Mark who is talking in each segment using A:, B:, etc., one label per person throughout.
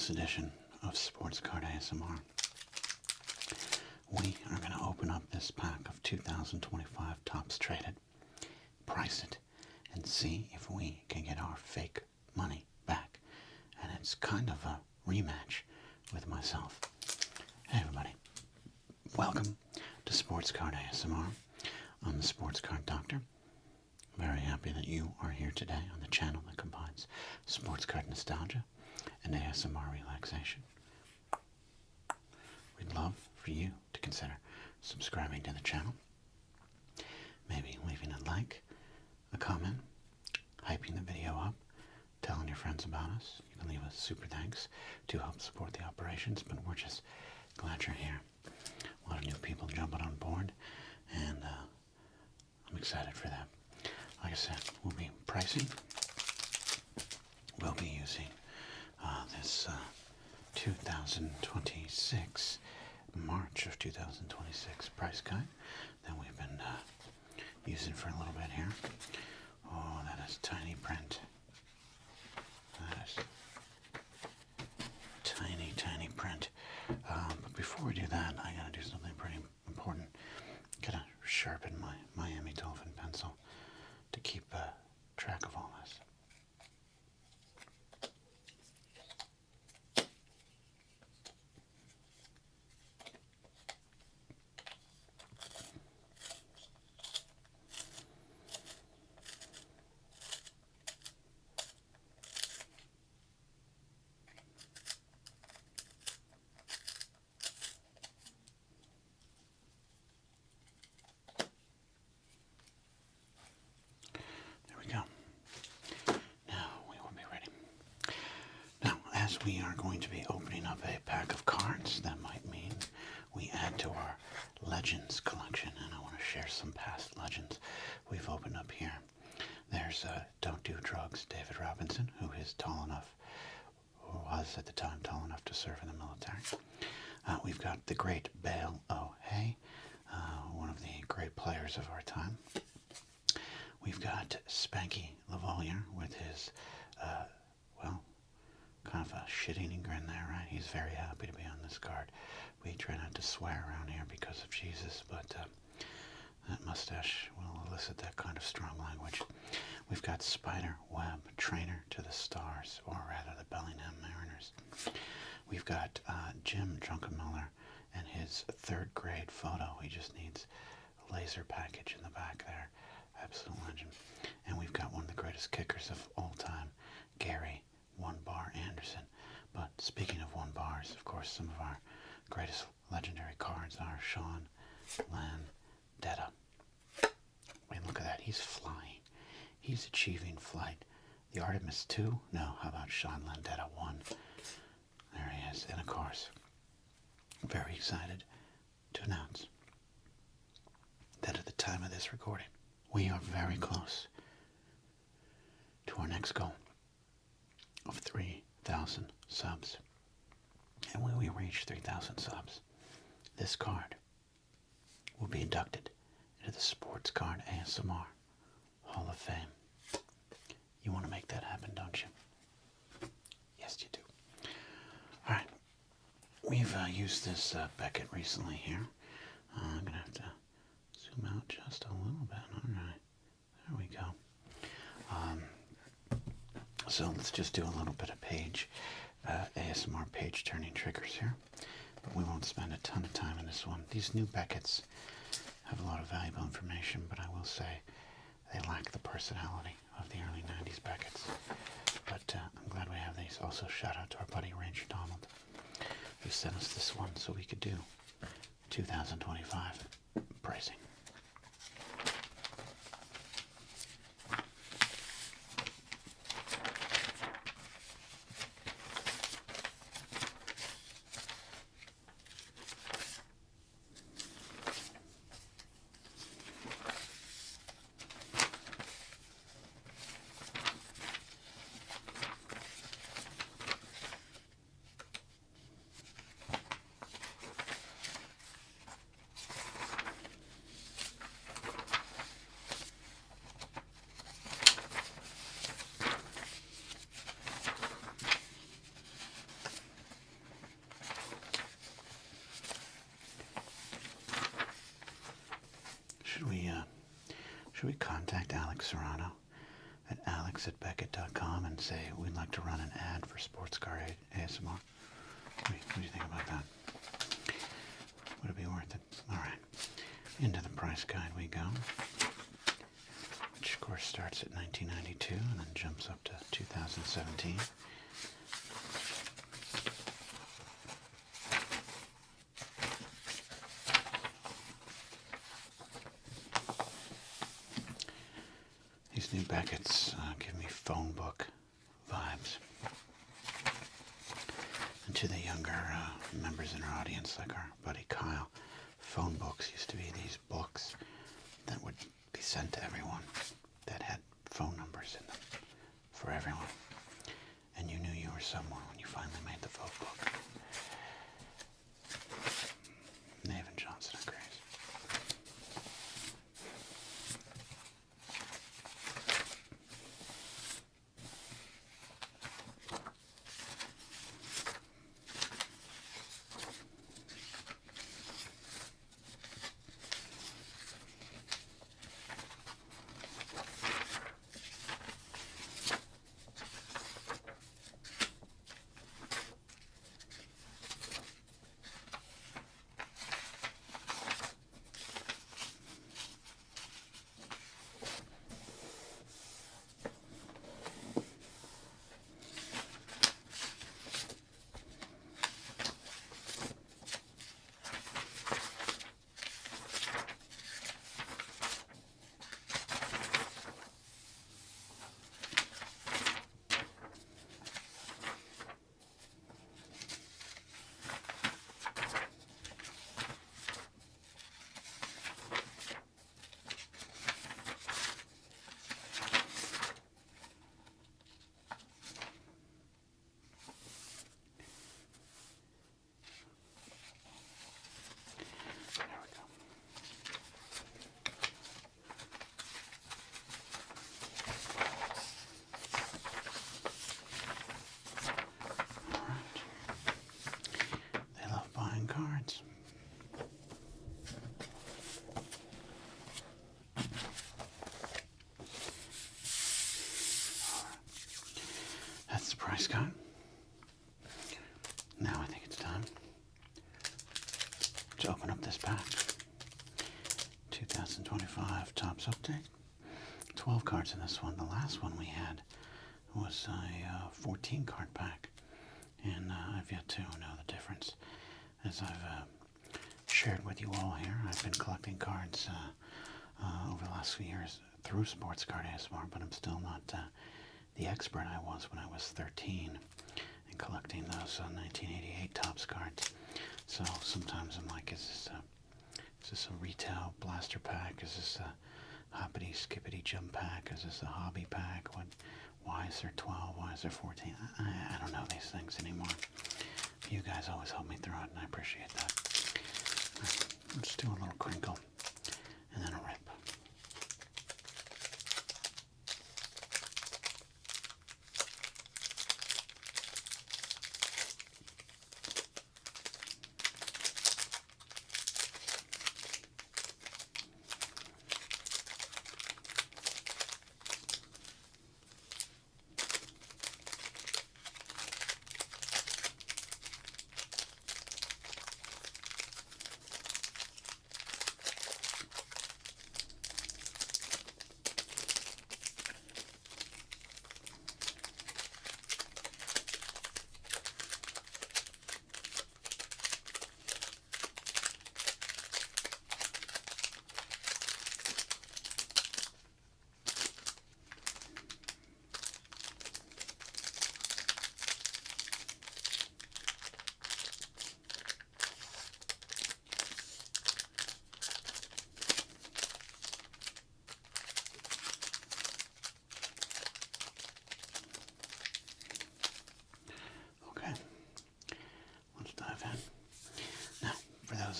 A: this edition of Sports Card ASMR, we are going to open up this pack of 2025 Topps Traded, price it, and see if we can get our fake money back. And it's kind of a rematch with myself. Hey everybody, welcome to Sports Card ASMR. I'm the Sports Card Doctor. Very happy that you are here today on the channel that combines sports card nostalgia and ASMR relaxation. We'd love for you to consider subscribing to the channel, maybe leaving a like, a comment, hyping the video up, telling your friends about us. You can leave us super thanks to help support the operations, but we're just glad you're here. A lot of new people jumping on board, and I'm excited for that. Like I said, we'll be pricing. We'll be using this 2026, March of 2026 price guide that we've been using for a little bit here. Oh, that is tiny print. That is tiny, tiny print. But before we do that, I gotta do something pretty important. Gotta sharpen my Miami Dolphin pencil to keep track of all this. As we are going to be opening up a pack of cards, that might mean we add to our Legends collection, and I want to share some past Legends we've opened up here. There's Don't Do Drugs, David Robinson, who is tall enough, or was at the time tall enough to serve in the military. We've got the great Bale O'Hay, one of the great players of our time. We've got Spanky Lavalier with his, kind of a shit-eating grin there, right? He's very happy to be on this card. We try not to swear around here because of Jesus, but that mustache will elicit that kind of strong language. We've got Spider Webb, Trainer to the Stars, or rather the Bellingham Mariners. We've got Jim Druckenmiller and his third grade photo. He just needs a laser package in the back there. Absolute legend. And we've got one of the greatest kickers of all time, Gary One Bar Anderson. But speaking of one bars, of course, some of our greatest legendary cards are Sean Landeta. I mean, look at that. He's flying. He's achieving flight. The Artemis 2? No, how about Sean Landeta 1? There he is. And of course, very excited to announce that at the time of this recording, we are very close to our next goal of 3,000 subs. And when we reach 3,000 subs, this card will be inducted into the Sports Card ASMR Hall of Fame. You want to make that happen, don't you? Yes, you do. Alright, we've used this Beckett recently here. I'm going to have to zoom out just a little bit. Alright, there we go. So let's just do a little bit of page, ASMR page turning triggers here. But we won't spend a ton of time on this one. These new Becketts have a lot of valuable information, but I will say they lack the personality of the early 90s Becketts. But I'm glad we have these. Also, shout out to our buddy Ranger Donald, who sent us this one so we could do 2025 pricing. Should we contact Alex Serrano at alex@beckett.com and say we'd like to run an ad for Sports Car ASMR? What do you think about that? Would it be worth it? All right. Into the price guide we go, which of course starts at $19.92 and then jumps up to $2017. These new Beckett's give me phone book vibes. And to the younger members in our audience, like our buddy Kyle, phone books used to be these books that would be sent to everyone that had phone numbers in them for everyone. And you knew you were someone when you finally made the phone book. Nave and Johnson and Grace. Cards. That's the price guide. Now I think it's time to open up this pack. 2025 Topps Update. 12 cards in this one. The last one we had was a 14 card pack, and I've yet to know the difference. As I've shared with you all here, I've been collecting cards over the last few years through Sports Card ASMR, but I'm still not the expert I was when I was 13 and collecting those 1988 Topps cards. So sometimes I'm like, is this a retail blaster pack? Is this a hoppity skippity jump pack? Is this a hobby pack? Why is there 12? Why is there 14? I don't know these things anymore. You guys always help me through it, and I appreciate that. Let's do a little crinkle, and then a rip.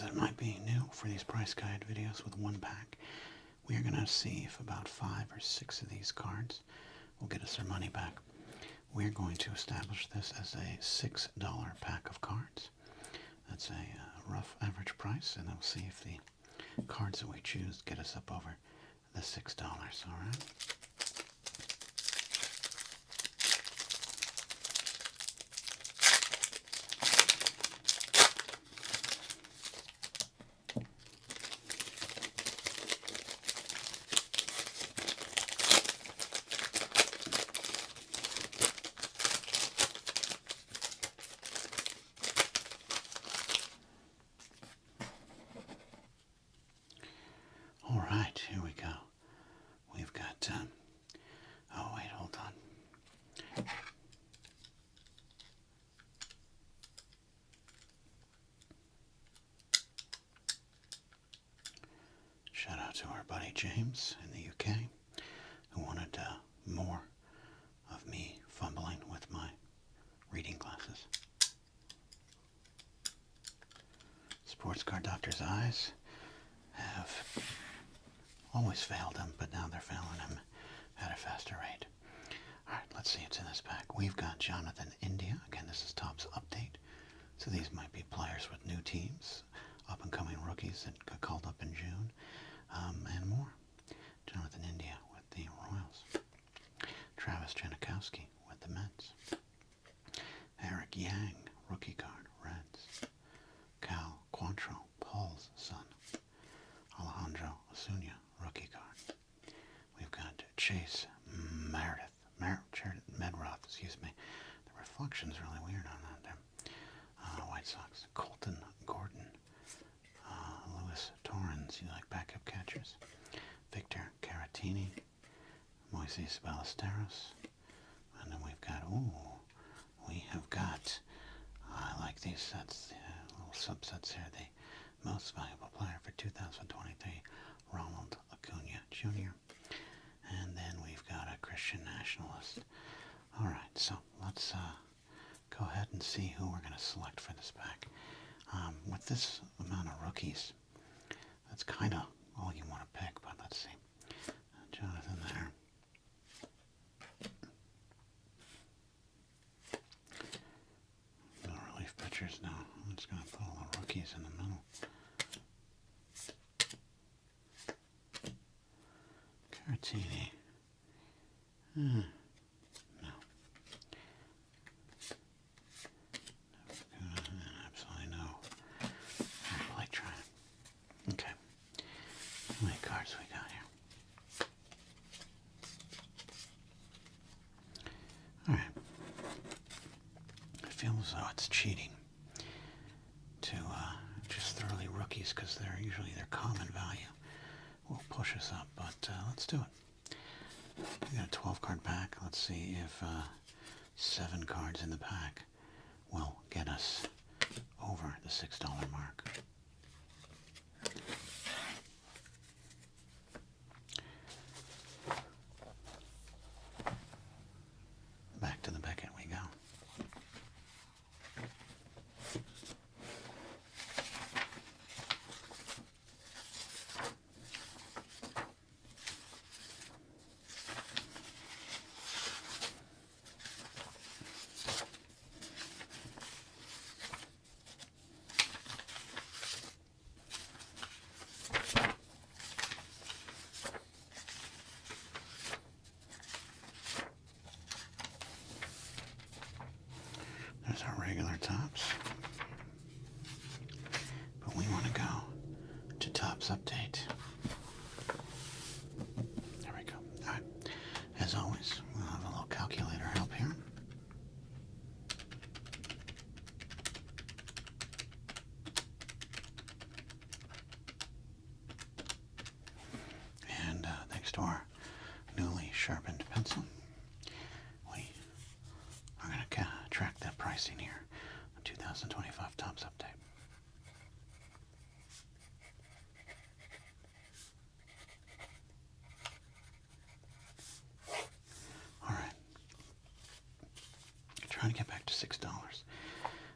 A: That might be new for these price guide videos with one pack. We are going to see if about 5 or 6 of these cards will get us our money back. We're going to establish this as a $6 pack of cards. That's a rough average price, and then we'll see if the cards that we choose get us up over the $6, all right? All right, here we go. We've got, oh wait, hold on. Shout out to our buddy James in the UK who wanted more of me fumbling with my reading glasses. Sports car doctor's eyes have always failed him, but now they're failing him at a faster rate. Alright, let's see what's in this pack. We've got Jonathan India. Again, this is Topps update. So these might be players with new teams, up-and-coming rookies that got called up in June, and more. Jonathan India with the Royals. Travis Janikowski with the Mets. Eric Yang, rookie card, Reds. Cal Quantrill, Paul's son. Alejandro Osuna, rookie card. We've got Chase Medroth, excuse me. The reflection's really weird on that there. White Sox. Colton Gordon. Luis Torrens, you like backup catchers. Victor Caratini. Moises Ballesteros. And then we've got, we have got, I like these sets, little subsets here. The most valuable player for 2023, Ronald Acuna Jr. And then we've got a Christian nationalist. All right, so let's go ahead and see who we're going to select for this pack. With this amount of rookies, that's kind of all you want to pick, but let's see. Jonathan there. No relief pitchers, no. I'm just going to put all the rookies in the middle. Caratini. No. Absolutely no. Play try. Okay. How many cards we got here? Alright. I feel as though it's cheating to just thoroughly rookies because they're usually their common value will push us up, but let's do it. We got a 12-card pack. Let's see if 7 cards in the pack will get us over the $6 mark. Back to the Beckett we go. There's our regular Topps. But we want to go to Topps update. There we go. Alright. As always, we'll have a little calculator help here. And thanks to our newly sharpened pencil, we are going to track that pricing here on 2025 Topps update. All right. Trying to get back to $6,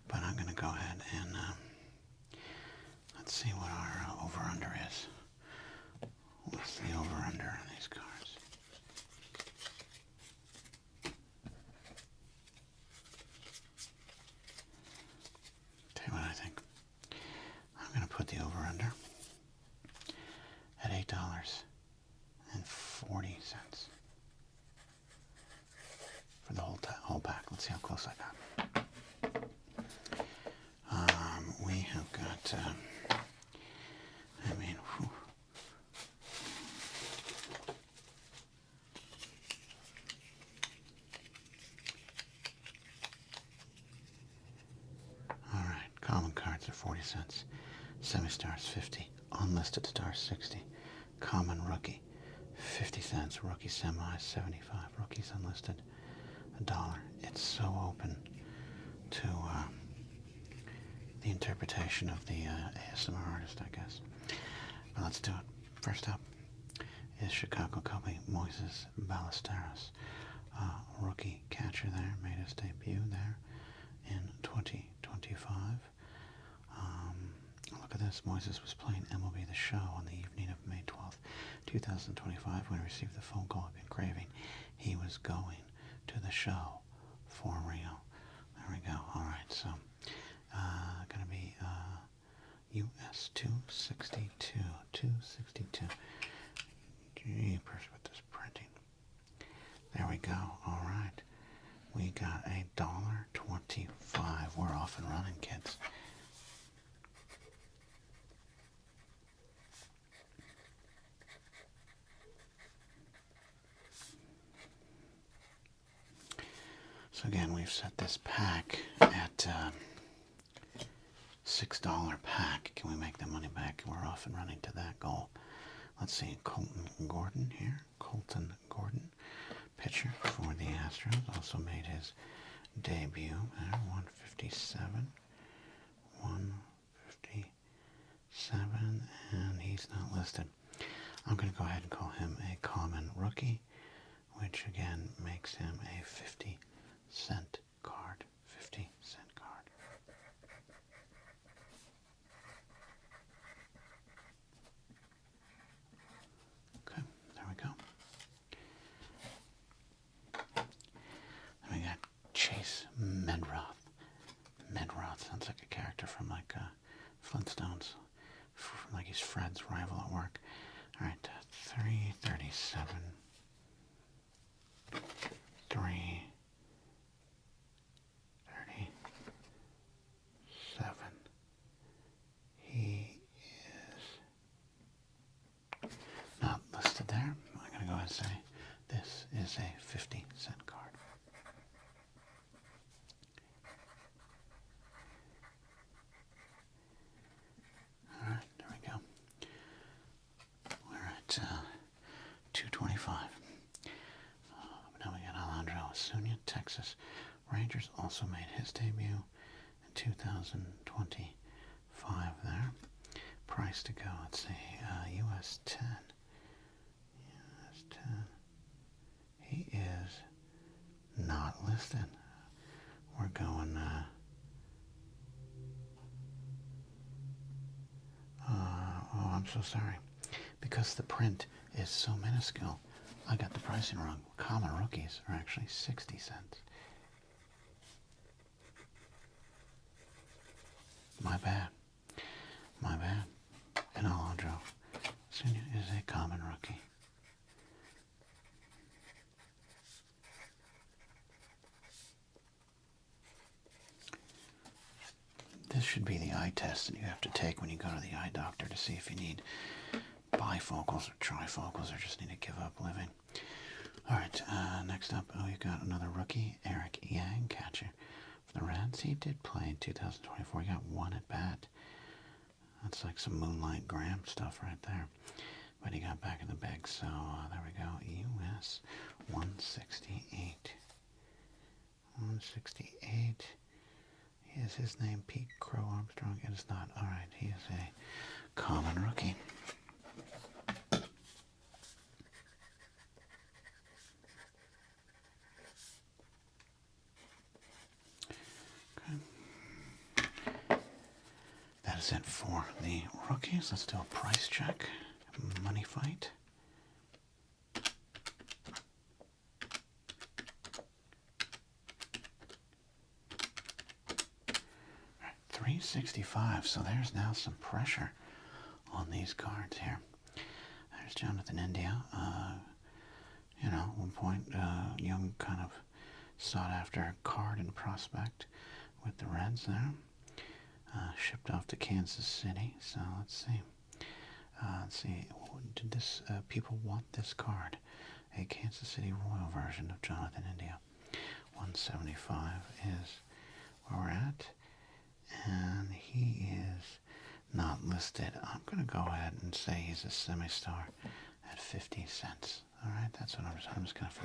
A: but I'm going to go ahead and let's see what our over-under is. What's the over-under on these cards? Tell you what I think. I'm going to put the over-under at $8.50. 40 cents. Semi-stars, 50. Unlisted stars, 60. Common rookie, 50 cents. Rookie semi, 75. Rookies unlisted, $1. It's so open to the interpretation of the ASMR artist, I guess. But let's do it. First up is Chicago Cubby Moises Ballesteros. Rookie catcher there, made his debut there in 2025. Look at this. Moises was playing MLB The Show on the evening of May 12th, 2025, when he received the phone call of engraving. He was going to the show for real. There we go. All right, so going to be US 262. 262. Jeepers with this printing. There we go. All right. We got $1.25. We're off and running, kids. So again, we've set this pack at $6 pack. Can we make the money back? We're off and running to that goal. Let's see, Colton Gordon here. Colton Gordon, pitcher for the Astros, also made his debut there. 157. 157, and he's not listed. I'm going to go ahead and call him a common rookie, which again makes him a 50-cent card. 50-cent card. Okay, there we go. Then we got Chase Medroth. Medroth sounds like a character from like Flintstones, like he's Fred's rival at work. All right, 337. 337. He is not listed there. I'm going to go ahead and say this is a 50-cent card. All right, there we go. We're at 225. Now we got Alejandro Osuna, Texas Rangers, also made his debut in 2025 there. Price to go, let's see, US 10. US 10. He is not listed. We're going, oh, I'm so sorry. Because the print is so minuscule, I got the pricing wrong. Common rookies are actually 60 cents. My bad. My bad. And Alejandro Osuna is a common rookie. This should be the eye test that you have to take when you go to the eye doctor to see if you need bifocals or trifocals or just need to give up living. All right, next up, we've got another rookie, Eric Yang, catcher for the Reds. He did play in 2024. He got one at bat. That's like some Moonlight Graham stuff right there. But he got back in the bag, so there we go. US 168. 168. Is his name Pete Crow Armstrong? It is not. All right, he is a common rookie. That is it for the rookies. Let's do a price check. Money fight. $365. So there's now some pressure on these cards here. There's Jonathan India. You know, at one point, young kind of sought after card and prospect with the Reds there. Shipped off to Kansas City. So let's see. Did this people want this card? A Kansas City Royal version of Jonathan India. 175 is where we're at. And he is not listed. I'm going to go ahead and say he's a semi-star at 50 cents. All right, that's what I'm just going to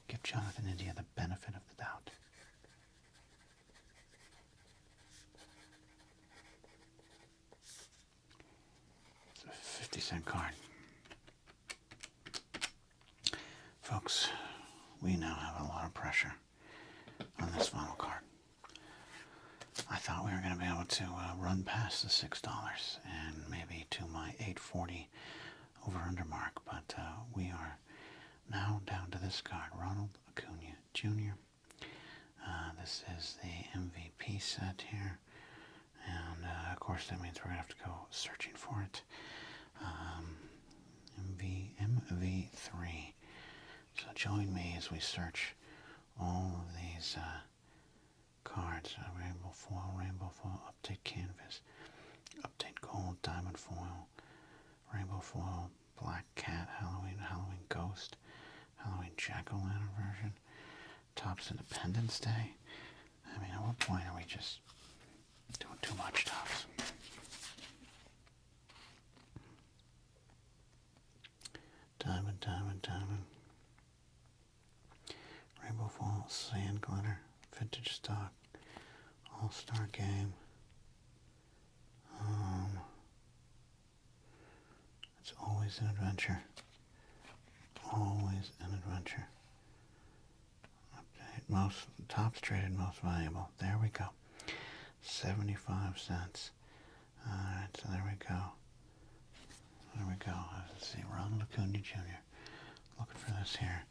A: give Jonathan India the benefit of the doubt. It's a 50-cent card. Folks, we now have a lot of pressure on this final card. I thought we were going to be able to run past the $6 and maybe to my $8.40 over-under mark, but we are now down to this card, Ronald Acuna Jr. This is the MVP set here, and of course that means we're going to have to go searching for it. MV3. So join me as we search all of these cards. Rainbow foil, update canvas, update gold, diamond foil, rainbow foil, black cat, Halloween ghost, Halloween jack-o'-lantern version, Topps Independence Day. I mean, at what point are we just doing too much, Topps? Diamond. Rainbow foil, sand glitter, vintage stock, all-star game. It's always an adventure. Always an adventure. Update. Most Topps traded most valuable. There we go. 75 cents. Alright, so there we go. Let's see, Ronald Acuna Jr. Looking for this here.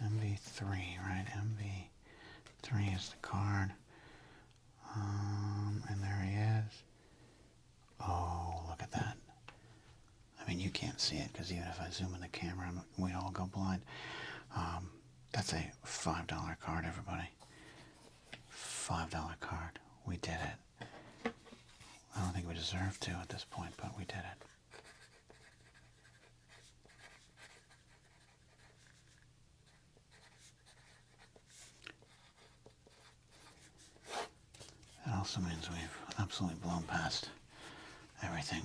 A: MV3, right? MV3 is the card. And there he is. Oh, look at that. I mean, you can't see it because even if I zoom in the camera, we all go blind. That's a $5 card, everybody. $5 card. We did it. I don't think we deserve to at this point, but we did it. That also means we've absolutely blown past everything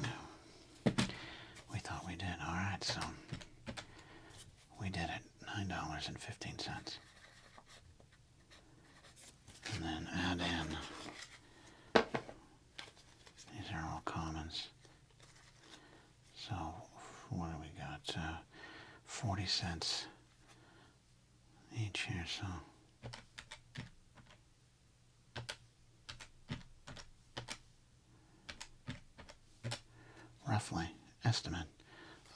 A: we thought we did. Alright, so we did it. $9.15. And then add in, these are all commons. So what do we got? 40 cents each here, so roughly estimate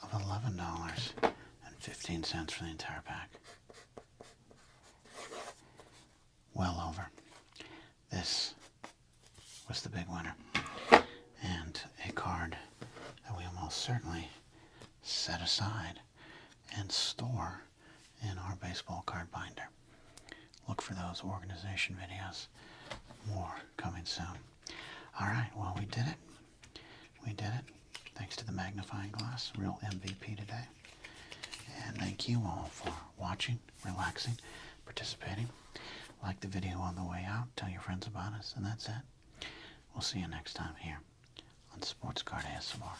A: of $11.15 for the entire pack. Well over. This was the big winner, and a card that we almost certainly set aside and store in our baseball card binder. Look for those organization videos. More coming soon. Alright, well, we did it. We did it. Thanks to the magnifying glass. Real MVP today. And thank you all for watching, relaxing, participating. Like the video on the way out. Tell your friends about us. And that's it. We'll see you next time here on Sports Card ASMR.